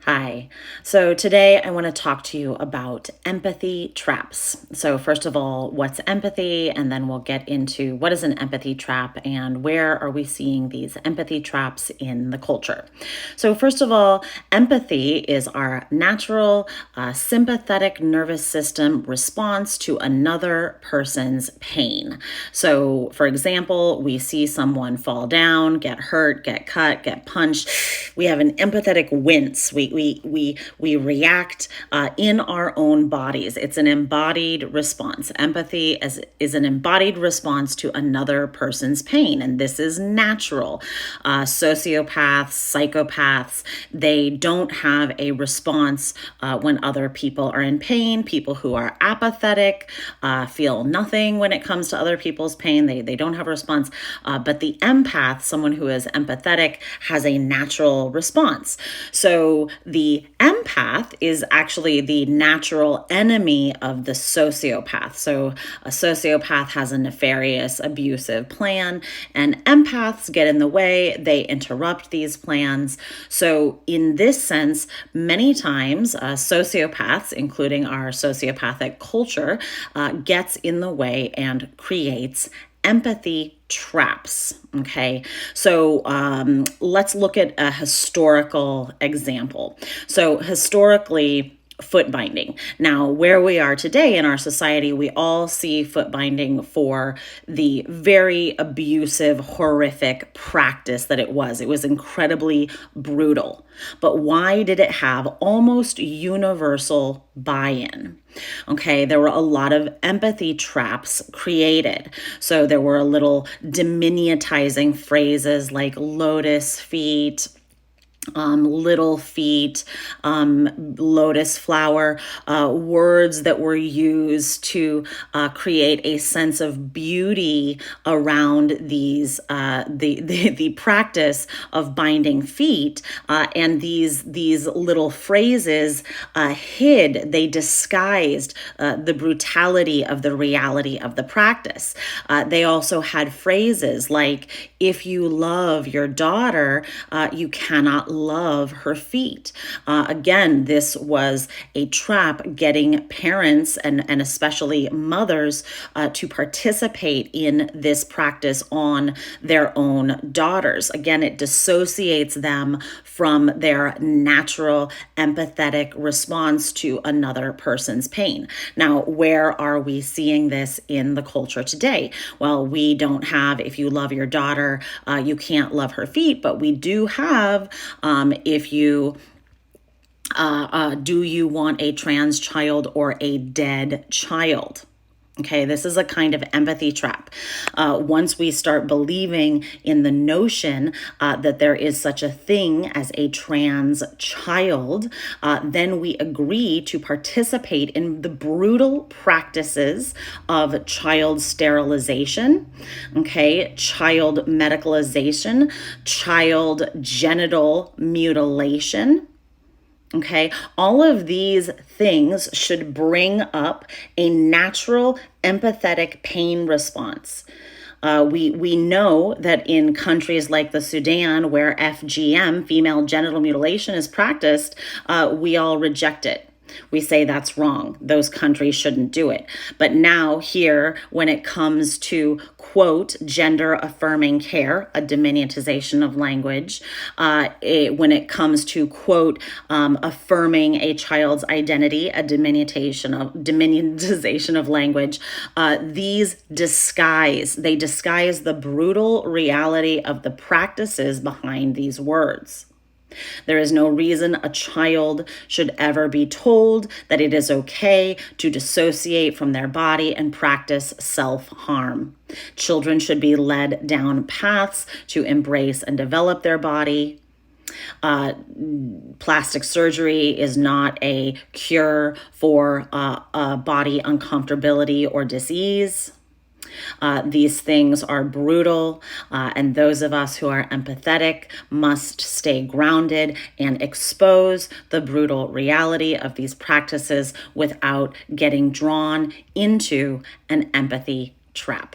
Hi. So today I want to talk to you about empathy traps. So first of all, what's empathy? And then we'll get into what is an empathy trap and where are we seeing these empathy traps in the culture. So first of all, empathy is our natural sympathetic nervous system response to another person's pain. So for example, we see someone fall down, get hurt, get cut, get punched. We have an empathetic wince. We react in our own bodies. It's an embodied response. Empathy is an embodied response to another person's pain, and this is natural. Sociopaths, psychopaths, they don't have a response when other people are in pain. People who are apathetic feel nothing when it comes to other people's pain. They don't have a response. But the empath, someone who is empathetic, has a natural response. So the empath is actually the natural enemy of the sociopath. So a sociopath has a nefarious, abusive plan, and empaths get in the way. They interrupt these plans. So in this sense, many times sociopaths, including our sociopathic culture, gets in the way and creates empathy traps. Okay, so let's look at a historical example. So historically, foot binding. Now, where we are today in our society, we all see foot binding for the very abusive, horrific practice that it was. It was incredibly brutal. But why did it have almost universal buy-in? Okay, there were a lot of empathy traps created. So there were a little diminutizing phrases like Lotus Feet, little feet, lotus flower, words that were used to create a sense of beauty around these the practice of binding feet, and these little phrases they disguised the brutality of the reality of the practice. They also had phrases like, if you love your daughter, you cannot love her feet. Again, this was a trap getting parents and especially mothers to participate in this practice on their own daughters. Again, it dissociates them from their natural empathetic response to another person's pain. Now, where are we seeing this in the culture today? Well, we don't have, if you love your daughter, you can't love her feet, but we do have, if you do you want a trans child or a dead child? Okay, this is a kind of empathy trap. Once we start believing in the notion that there is such a thing as a trans child, then we agree to participate in the brutal practices of child sterilization, okay, child medicalization, child genital mutilation. Okay, all of these things should bring up a natural empathetic pain response. We know that in countries like the Sudan, where FGM, female genital mutilation, is practiced, we all reject it. We say that's wrong. Those countries shouldn't do it. But now here, when it comes to, quote, gender affirming care, a diminutization of language, when it comes to, quote, affirming a child's identity, a diminutization of language, they disguise the brutal reality of the practices behind these words. There is no reason a child should ever be told that it is okay to dissociate from their body and practice self-harm. Children should be led down paths to embrace and develop their body. Plastic surgery is not a cure for body uncomfortability or disease. These things are brutal, and those of us who are empathetic must stay grounded and expose the brutal reality of these practices without getting drawn into an empathy trap.